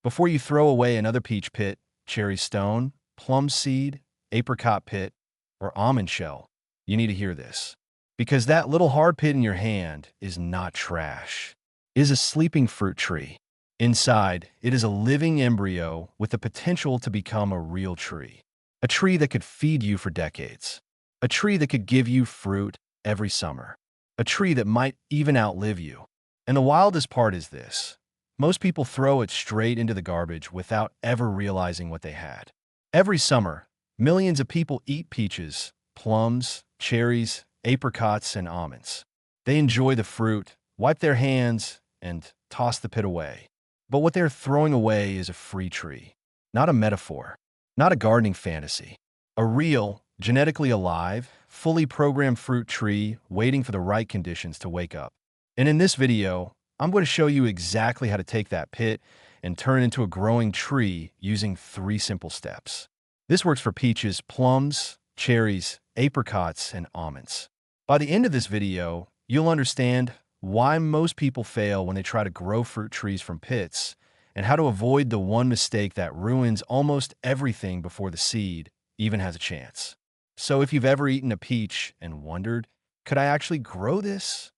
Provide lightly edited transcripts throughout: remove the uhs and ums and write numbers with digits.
Before you throw away another peach pit, cherry stone, plum seed, apricot pit, or almond shell, you need to hear this. Because that little hard pit in your hand is not trash. It is a sleeping fruit tree. Inside, it is a living embryo with the potential to become a real tree. A tree that could feed you for decades. A tree that could give you fruit every summer. A tree that might even outlive you. And the wildest part is this. Most people throw it straight into the garbage without ever realizing what they had. Every summer, millions of people eat peaches, plums, cherries, apricots, and almonds. They enjoy the fruit, wipe their hands, and toss the pit away. But what they're throwing away is a free tree. Not a metaphor. Not a gardening fantasy. A real, genetically alive, fully programmed fruit tree waiting for the right conditions to wake up. And in this video, I'm going to show you exactly how to take that pit and turn it into a growing tree using 3 simple steps. This works for peaches, plums, cherries, apricots, and almonds. By the end of this video, you'll understand why most people fail when they try to grow fruit trees from pits, and how to avoid the one mistake that ruins almost everything before the seed even has a chance. So if you've ever eaten a peach and wondered, could I actually grow this?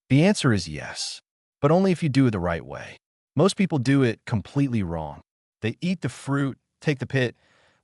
The answer is yes, but only if you do it the right way. Most people do it completely wrong. They eat the fruit, take the pit,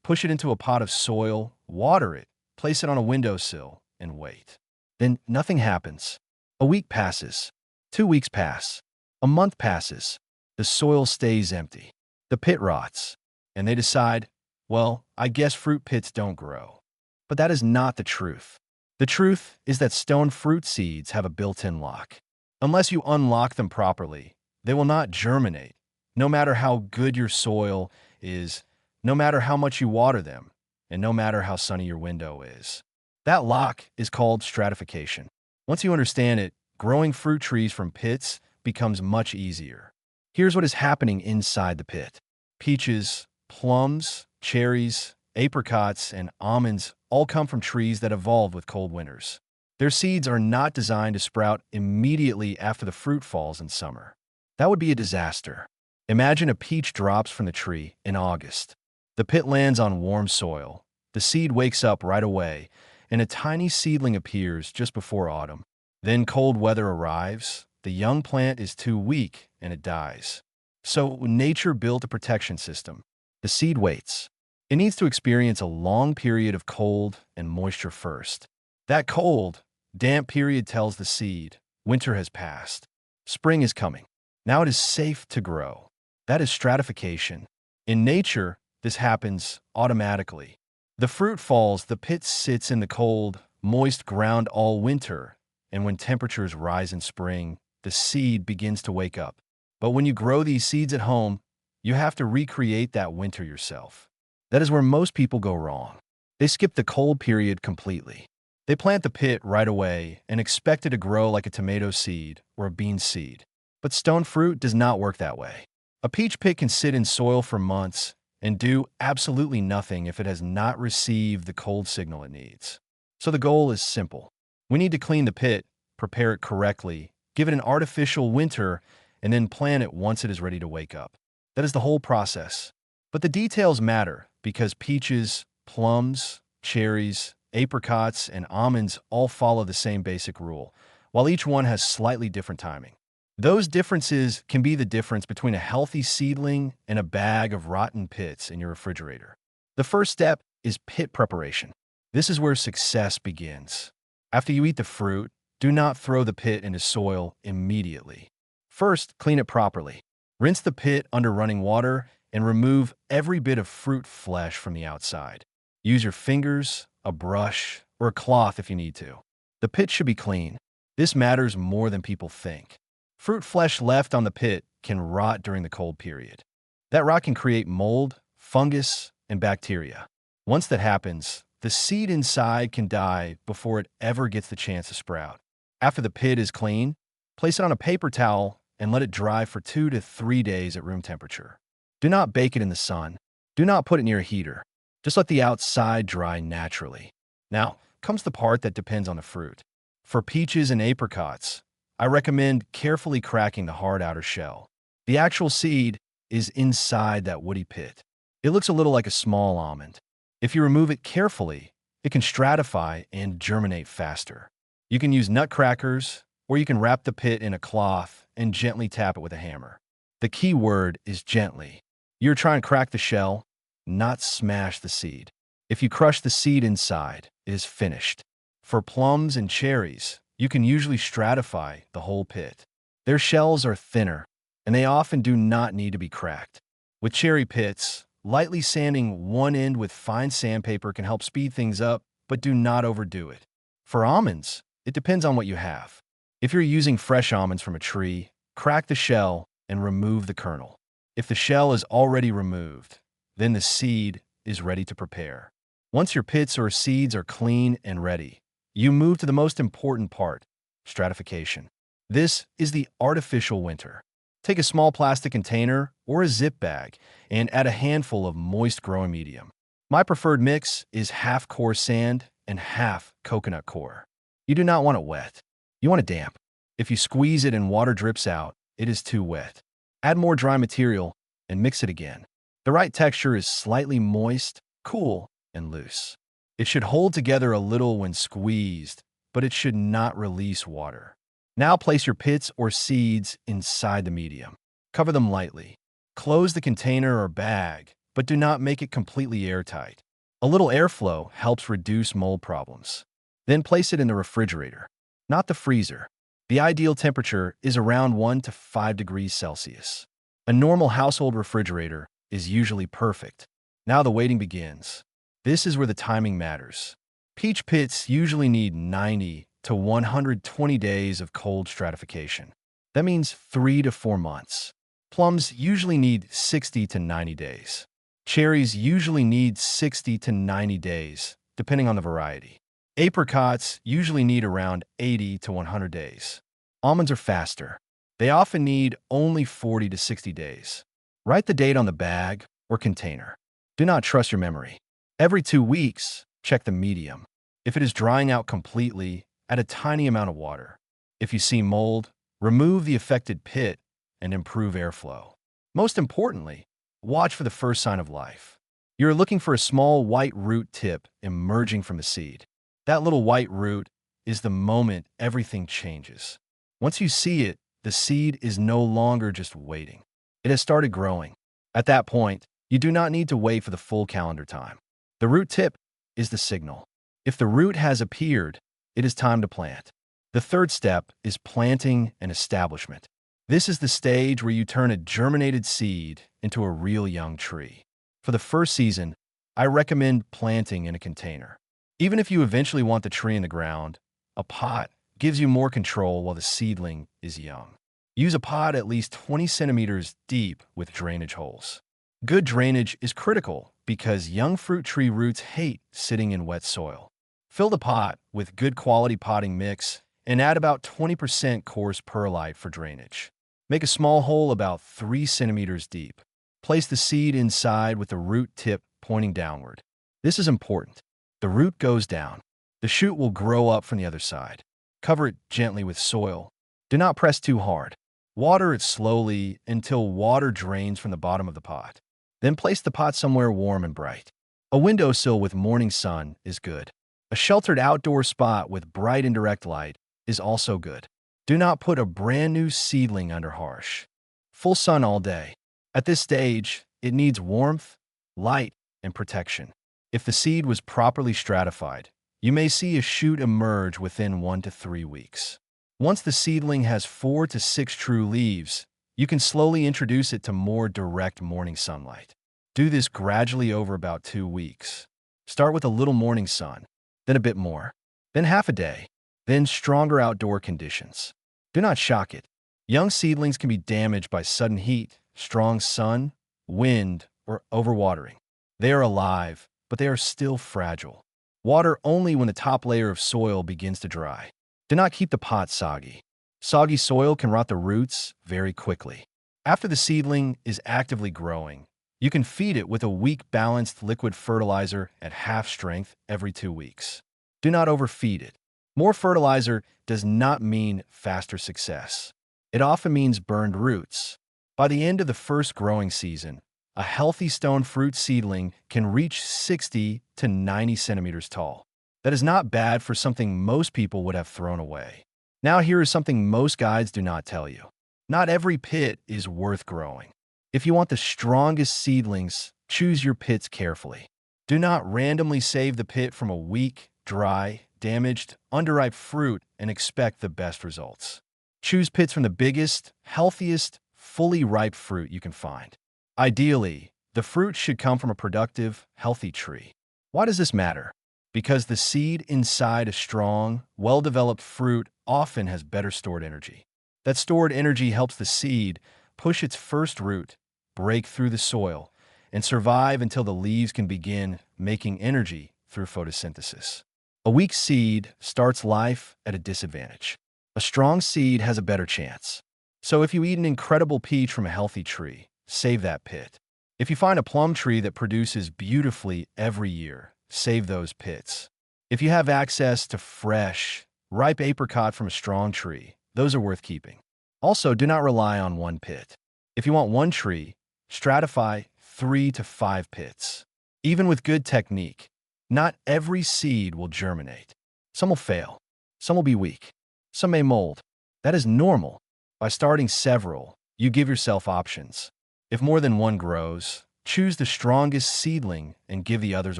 push it into a pot of soil, water it, place it on a windowsill, and wait. Then nothing happens. A week passes. 2 weeks pass. A month passes. The soil stays empty. The pit rots. And they decide, well, I guess fruit pits don't grow. But that is not the truth. The truth is that stone fruit seeds have a built-in lock. Unless you unlock them properly, they will not germinate, no matter how good your soil is, no matter how much you water them, and no matter how sunny your window is. That lock is called stratification. Once you understand it, growing fruit trees from pits becomes much easier. Here's what is happening inside the pit. Peaches, plums, cherries, apricots, and almonds all come from trees that evolved with cold winters. Their seeds are not designed to sprout immediately after the fruit falls in summer. That would be a disaster. Imagine a peach drops from the tree in August. The pit lands on warm soil. The seed wakes up right away, and a tiny seedling appears just before autumn. Then cold weather arrives, the young plant is too weak, and it dies. So nature built a protection system. The seed waits. It needs to experience a long period of cold and moisture first. That cold, damp period tells the seed, winter has passed. Spring is coming. Now it is safe to grow. That is stratification. In nature, this happens automatically. The fruit falls, the pit sits in the cold, moist ground all winter, and when temperatures rise in spring, the seed begins to wake up. But when you grow these seeds at home, you have to recreate that winter yourself. That is where most people go wrong. They skip the cold period completely. They plant the pit right away and expect it to grow like a tomato seed or a bean seed. But stone fruit does not work that way. A peach pit can sit in soil for months and do absolutely nothing if it has not received the cold signal it needs. So the goal is simple. We need to clean the pit, prepare it correctly, give it an artificial winter, and then plant it once it is ready to wake up. That is the whole process. But the details matter because peaches, plums, cherries, apricots, and almonds all follow the same basic rule, while each one has slightly different timing. Those differences can be the difference between a healthy seedling and a bag of rotten pits in your refrigerator. The first step is pit preparation. This is where success begins. After you eat the fruit, do not throw the pit into soil immediately. First, clean it properly. Rinse the pit under running water and remove every bit of fruit flesh from the outside. Use your fingers, a brush, or a cloth if you need to. The pit should be clean. This matters more than people think. Fruit flesh left on the pit can rot during the cold period. That rot can create mold, fungus, and bacteria. Once that happens, the seed inside can die before it ever gets the chance to sprout. After the pit is clean, place it on a paper towel and let it dry for 2 to 3 days at room temperature. Do not bake it in the sun. Do not put it near a heater. Just let the outside dry naturally. Now comes the part that depends on the fruit. For peaches and apricots, I recommend carefully cracking the hard outer shell. The actual seed is inside that woody pit. It looks a little like a small almond. If you remove it carefully, it can stratify and germinate faster. You can use nutcrackers, or you can wrap the pit in a cloth and gently tap it with a hammer. The key word is gently. You're trying to crack the shell, not smash the seed. If you crush the seed inside, it is finished. For plums and cherries, you can usually stratify the whole pit. Their shells are thinner, and they often do not need to be cracked. With cherry pits, lightly sanding one end with fine sandpaper can help speed things up, but do not overdo it. For almonds, it depends on what you have. If you're using fresh almonds from a tree, crack the shell and remove the kernel. If the shell is already removed, then the seed is ready to prepare. Once your pits or seeds are clean and ready, you move to the most important part, stratification. This is the artificial winter. Take a small plastic container or a zip bag and add a handful of moist growing medium. My preferred mix is half coarse sand and half coconut coir. You do not want it wet. You want it damp. If you squeeze it and water drips out, it is too wet. Add more dry material and mix it again. The right texture is slightly moist, cool, and loose. It should hold together a little when squeezed, but it should not release water. Now place your pits or seeds inside the medium. Cover them lightly. Close the container or bag, but do not make it completely airtight. A little airflow helps reduce mold problems. Then place it in the refrigerator, not the freezer. The ideal temperature is around 1 to 5 degrees Celsius. A normal household refrigerator is usually perfect. Now the waiting begins. This is where the timing matters. Peach pits usually need 90 to 120 days of cold stratification. That means 3 to 4 months. Plums usually need 60 to 90 days. Cherries usually need 60 to 90 days, depending on the variety. Apricots usually need around 80 to 100 days. Almonds are faster. They often need only 40 to 60 days. Write the date on the bag or container. Do not trust your memory. Every 2 weeks, check the medium. If it is drying out completely, add a tiny amount of water. If you see mold, remove the affected pit and improve airflow. Most importantly, watch for the first sign of life. You're looking for a small white root tip emerging from the seed. That little white root is the moment everything changes. Once you see it, the seed is no longer just waiting. It has started growing. At that point, you do not need to wait for the full calendar time. The root tip is the signal. If the root has appeared, it is time to plant. The third step is planting and establishment. This is the stage where you turn a germinated seed into a real young tree. For the first season, I recommend planting in a container. Even if you eventually want the tree in the ground, a pot gives you more control while the seedling is young. Use a pot at least 20 centimeters deep with drainage holes. Good drainage is critical because young fruit tree roots hate sitting in wet soil. Fill the pot with good quality potting mix and add about 20% coarse perlite for drainage. Make a small hole about 3 centimeters deep. Place the seed inside with the root tip pointing downward. This is important. The root goes down. The shoot will grow up from the other side. Cover it gently with soil. Do not press too hard. Water it slowly until water drains from the bottom of the pot. Then place the pot somewhere warm and bright. A windowsill with morning sun is good. A sheltered outdoor spot with bright indirect light is also good. Do not put a brand new seedling under harsh, full sun all day. At this stage, it needs warmth, light, and protection. If the seed was properly stratified, you may see a shoot emerge within 1 to 3 weeks. Once the seedling has 4 to 6 true leaves, you can slowly introduce it to more direct morning sunlight. Do this gradually over about 2 weeks. Start with a little morning sun, then a bit more, then half a day, then stronger outdoor conditions. Do not shock it. Young seedlings can be damaged by sudden heat, strong sun, wind, or overwatering. They are alive, but they are still fragile. Water only when the top layer of soil begins to dry. Do not keep the pot soggy. Soggy soil can rot the roots very quickly. After the seedling is actively growing, you can feed it with a weak balanced liquid fertilizer at half strength every 2 weeks. Do not overfeed it. More fertilizer does not mean faster success. It often means burned roots. By the end of the first growing season, a healthy stone fruit seedling can reach 60 to 90 centimeters tall. That is not bad for something most people would have thrown away. Now here is something most guides do not tell you. Not every pit is worth growing. If you want the strongest seedlings, choose your pits carefully. Do not randomly save the pit from a weak, dry, damaged, underripe fruit and expect the best results. Choose pits from the biggest, healthiest, fully ripe fruit you can find. Ideally, the fruit should come from a productive, healthy tree. Why does this matter? Because the seed inside a strong, well-developed fruit often has better stored energy. That stored energy helps the seed push its first root, break through the soil, and survive until the leaves can begin making energy through photosynthesis. A weak seed starts life at a disadvantage. A strong seed has a better chance. So if you eat an incredible peach from a healthy tree, save that pit. If you find a plum tree that produces beautifully every year, save those pits. If you have access to fresh, ripe apricot from a strong tree, those are worth keeping. Also, do not rely on one pit. If you want one tree, stratify 3 to 5 pits. Even with good technique, not every seed will germinate. Some will fail. Some will be weak. Some may mold. That is normal. By starting several, you give yourself options. If more than one grows, choose the strongest seedling and give the others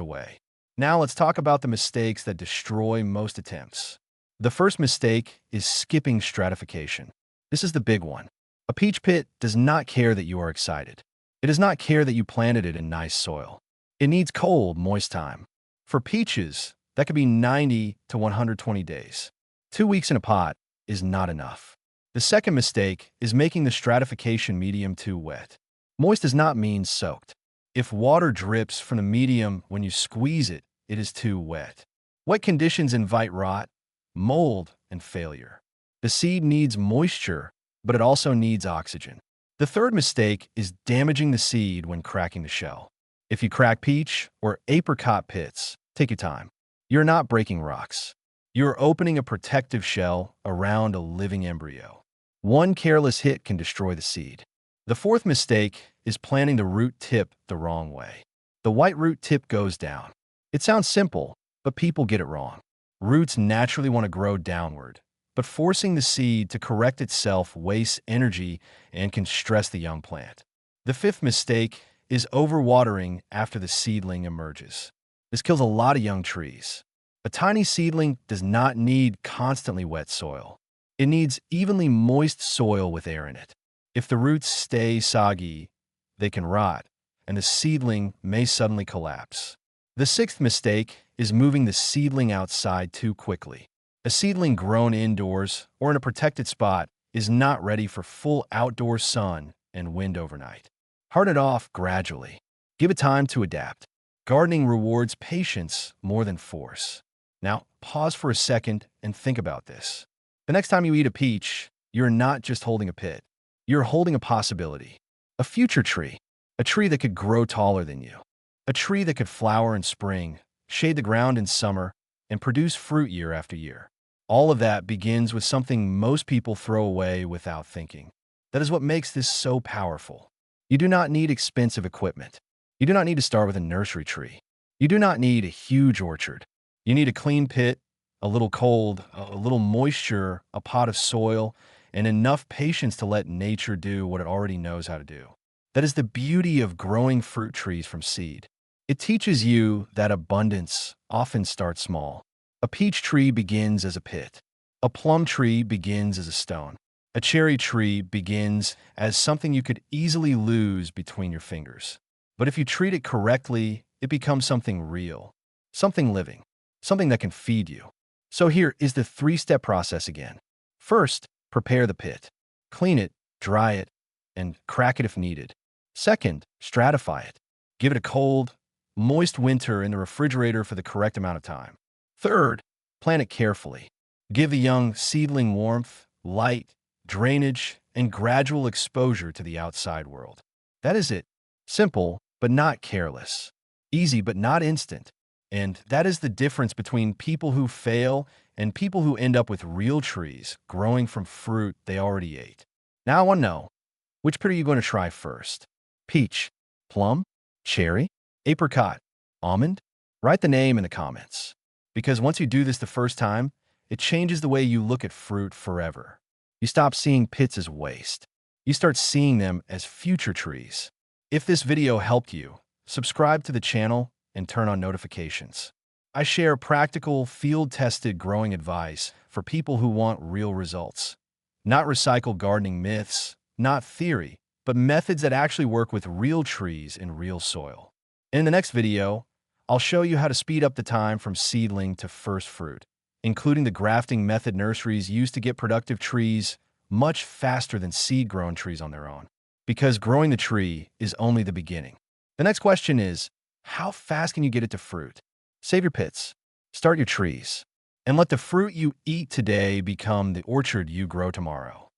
away. Now let's talk about the mistakes that destroy most attempts. The first mistake is skipping stratification. This is the big one. A peach pit does not care that you are excited. It does not care that you planted it in nice soil. It needs cold, moist time. For peaches, that could be 90 to 120 days. 2 weeks in a pot is not enough. The second mistake is making the stratification medium too wet. Moist does not mean soaked. If water drips from the medium when you squeeze it, it is too wet. Wet conditions invite rot, mold, and failure. The seed needs moisture, but it also needs oxygen. The third mistake is damaging the seed when cracking the shell. If you crack peach or apricot pits, take your time. You're not breaking rocks. You're opening a protective shell around a living embryo. One careless hit can destroy the seed. The fourth mistake is planting the root tip the wrong way. The white root tip goes down. It sounds simple, but people get it wrong. Roots naturally want to grow downward, but forcing the seed to correct itself wastes energy and can stress the young plant. The fifth mistake is overwatering after the seedling emerges. This kills a lot of young trees. A tiny seedling does not need constantly wet soil. It needs evenly moist soil with air in it. If the roots stay soggy, they can rot, and the seedling may suddenly collapse. The sixth mistake is moving the seedling outside too quickly. A seedling grown indoors or in a protected spot is not ready for full outdoor sun and wind overnight. Harden it off gradually. Give it time to adapt. Gardening rewards patience more than force. Now, pause for a second and think about this. The next time you eat a peach, you're not just holding a pit. You're holding a possibility. A future tree. A tree that could grow taller than you. A tree that could flower in spring, shade the ground in summer, and produce fruit year after year. All of that begins with something most people throw away without thinking. That is what makes this so powerful. You do not need expensive equipment. You do not need to start with a nursery tree. You do not need a huge orchard. You need a clean pit, a little cold, a little moisture, a pot of soil, and enough patience to let nature do what it already knows how to do. That is the beauty of growing fruit trees from seed. It teaches you that abundance often starts small. A peach tree begins as a pit. A plum tree begins as a stone. A cherry tree begins as something you could easily lose between your fingers. But if you treat it correctly, it becomes something real, something living, something that can feed you. So here is the 3-step process again. First, prepare the pit. Clean it, dry it, and crack it if needed. Second, stratify it. Give it a cold, moist winter in the refrigerator for the correct amount of time. Third, plant it carefully. Give the young seedling warmth, light, drainage, and gradual exposure to the outside world. That is it. Simple, but not careless. Easy, but not instant. And that is the difference between people who fail and people who end up with real trees growing from fruit they already ate. Now I want to know, Which pit are you going to try first? Peach, plum, cherry, apricot, almond? Write the name in the comments. Because once you do this the first time, it changes the way you look at fruit forever. You stop seeing pits as waste. You start seeing them as future trees. If this video helped you, subscribe to the channel and turn on notifications. I share practical, field-tested growing advice for people who want real results. Not recycled gardening myths, not theory, but methods that actually work with real trees in real soil. In the next video, I'll show you how to speed up the time from seedling to first fruit, including the grafting method nurseries used to get productive trees much faster than seed-grown trees on their own. Because growing the tree is only the beginning. The next question is, how fast can you get it to fruit? Save your pits, start your trees, and let the fruit you eat today become the orchard you grow tomorrow.